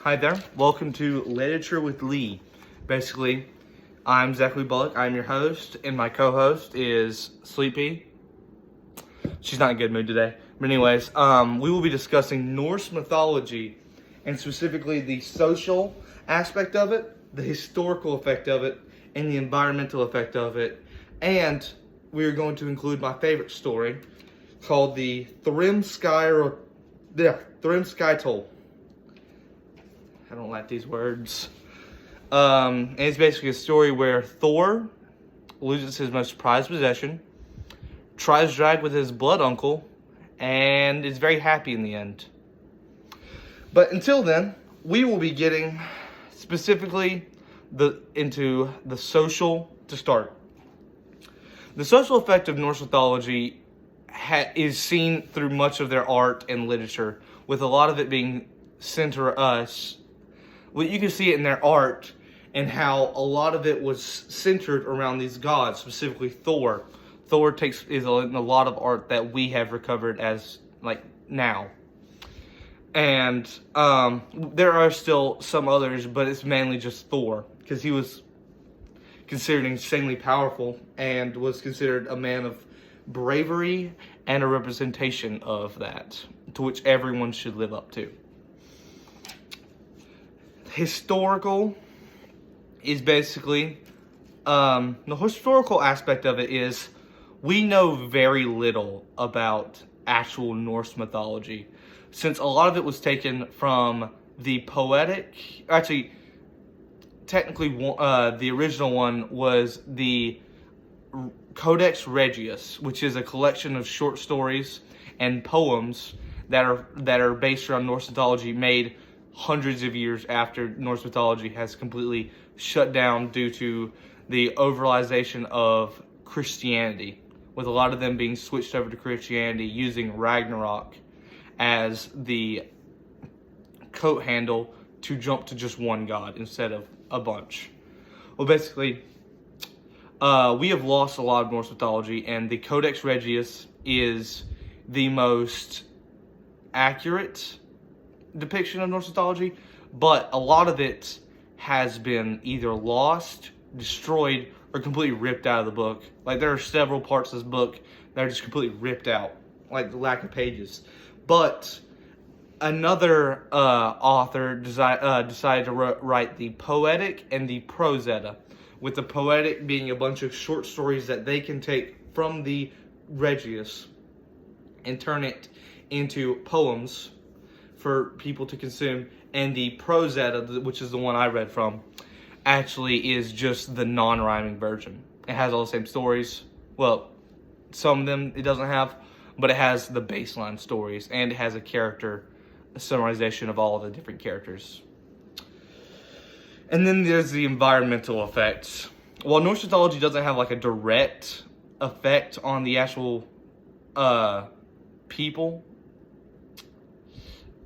Hi there. Welcome to Literature with Lee. Basically, I'm Zachary Bullock. I'm your host, and my co-host is Sleepy. She's not in a good mood today. But anyways, we will be discussing Norse mythology, and specifically the social aspect of it, the historical effect of it, and the environmental effect of it. And we are going to include my favorite story, called the Thrym Skytol. I don't like these words. And it's basically a story where Thor loses his most prized possession, tries to drag with his blood uncle, and is very happy in the end. But until then, we will be getting specifically into the social to start. The social effect of Norse mythology is seen through much of their art and literature, with a lot of it being well, you can see it in their art and how a lot of it was centered around these gods, specifically Thor. Thor is in a lot of art that we have recovered as now. And there are still some others, but it's mainly just Thor, because he was considered insanely powerful and was considered a man of bravery and a representation of that, to which everyone should live up to. Historical is basically, the historical aspect of it is we know very little about actual Norse mythology, since a lot of it was taken from the poetic, actually, technically, the original one was the Codex Regius, which is a collection of short stories and poems that are based around Norse mythology, made hundreds of years after Norse mythology has completely shut down due to the overalization of Christianity, with a lot of them being switched over to Christianity using Ragnarok as the coat handle to jump to just one god instead of a bunch. Well, basically, we have lost a lot of Norse mythology, and the Codex Regius is the most accurate depiction of Norse mythology, but a lot of it has been either lost, destroyed, or completely ripped out of the book. Like, there are several parts of this book that are just completely ripped out, like the lack of pages. But another author decided to write the Poetic and the Prosetta, with the Poetic being a bunch of short stories that they can take from the Regius and turn it into poems for people to consume, and the Prosetta, which is the one I read from, actually is just the non-rhyming version. It has all the same stories. Well, some of them it doesn't have, but it has the baseline stories, and it has a summarization of all of the different characters. And then there's the environmental effects. While Norse mythology doesn't have like a direct effect on the actual people,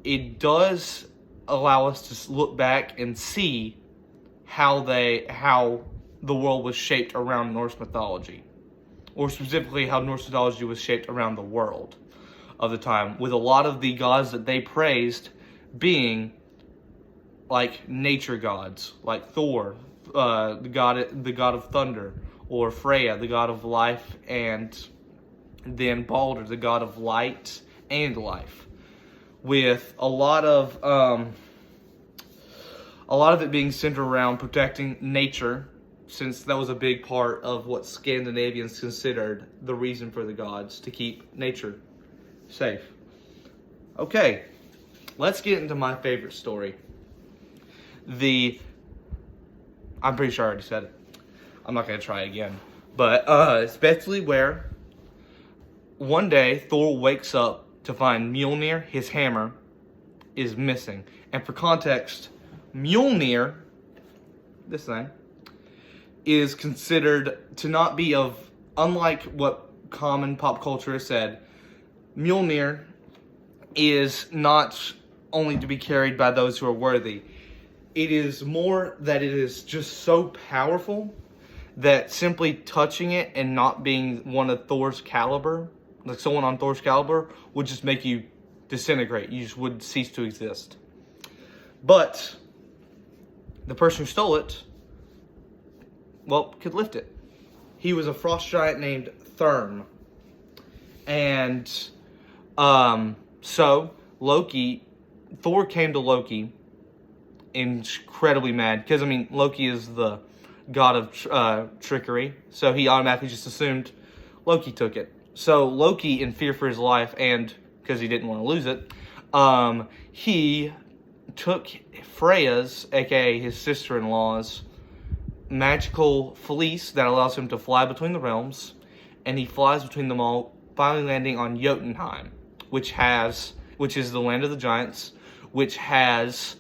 it does allow us to look back and see how the world was shaped around Norse mythology, or specifically how Norse mythology was shaped around the world of the time, with a lot of the gods that they praised being like nature gods, like Thor, the god of thunder, or Freya, the god of life, and then Balder, the god of light and life, with a lot of it being centered around protecting nature, since that was a big part of what Scandinavians considered the reason for the gods, to keep nature safe. Okay, let's get into my favorite story. I'm pretty sure I already said it. I'm not going to try again. But it's basically where one day Thor wakes up to find Mjolnir, his hammer, is missing. And for context, Mjolnir, this thing, is considered to not be unlike what common pop culture has said, Mjolnir is not only to be carried by those who are worthy. It is more that it is just so powerful that simply touching it and not being one of Thor's caliber, like someone on Thor's caliber, would just make you disintegrate. You just would cease to exist. But the person who stole it, well, could lift it. He was a frost giant named Therm. And so Thor came to Loki incredibly mad. Because, I mean, Loki is the god of trickery. So he automatically just assumed Loki took it. So Loki, in fear for his life, and because he didn't want to lose it, he took Freya's, aka his sister-in-law's, magical fleece that allows him to fly between the realms, and he flies between them all, finally landing on Jotunheim, which is the land of the giants, which has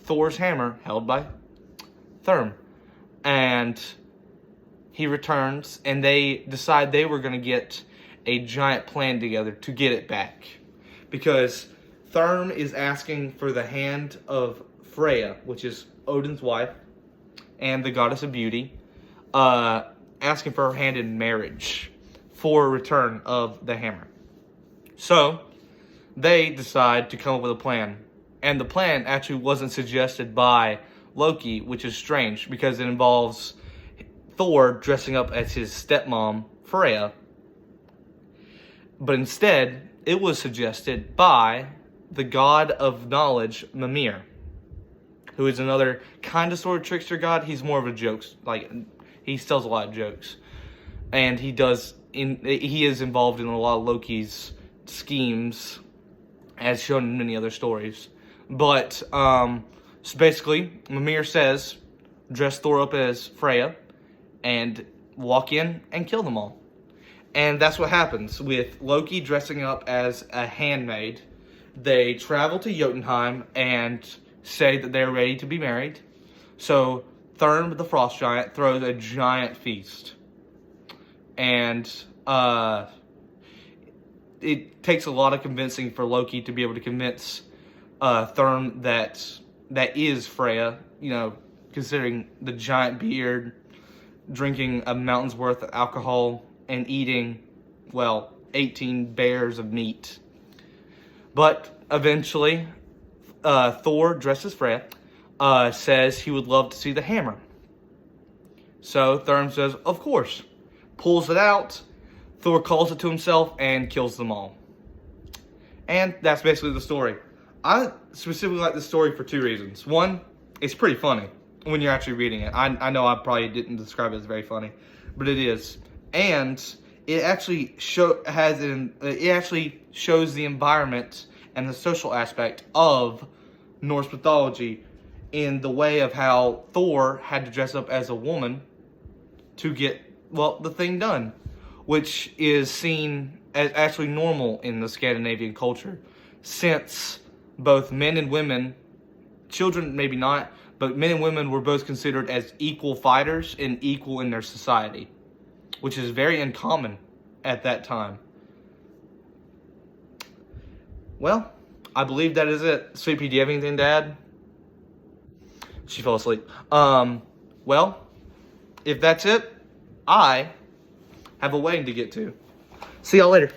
Thor's hammer held by Therm. And he returns, and they decide they were going to get a giant plan together to get it back. Because Therm is asking for the hand of Freya, which is Odin's wife, and the goddess of beauty, asking for her hand in marriage for return of the hammer. So, they decide to come up with a plan. And the plan actually wasn't suggested by Loki, which is strange, because it involves Thor dressing up as his stepmom, Freya. But instead, it was suggested by the god of knowledge, Mimir, who is another kind of sort of trickster god. He's more of a jokes, like, he tells a lot of jokes. And he is involved in a lot of Loki's schemes, as shown in many other stories. But, so basically, Mimir says, dress Thor up as Freya, and walk in and kill them all. And that's what happens with Loki dressing up as a handmaid. They travel to Jotunheim and say that they're ready to be married. So Therm, the frost giant, throws a giant feast. And it takes a lot of convincing for Loki to be able to convince Therm that is Freya, you know, considering the giant beard, drinking a mountain's worth of alcohol, and eating, well, 18 bears of meat. But eventually, Thor, dressed as Freya, says he would love to see the hammer. So Therm says, of course. Pulls it out, Thor calls it to himself, and kills them all. And that's basically the story. I specifically like this story for two reasons. One, it's pretty funny when you're actually reading it. I know I probably didn't describe it as very funny, but it is. And it actually shows the environment and the social aspect of Norse mythology in the way of how Thor had to dress up as a woman to get, well, the thing done, which is seen as actually normal in the Scandinavian culture, since both men and women, children maybe not, but men and women were both considered as equal fighters and equal in their society, which is very uncommon at that time. Well, I believe that is it. Sweet Pea, do you have anything to add? She fell asleep. Well, if that's it, I have a wedding to get to. See y'all later.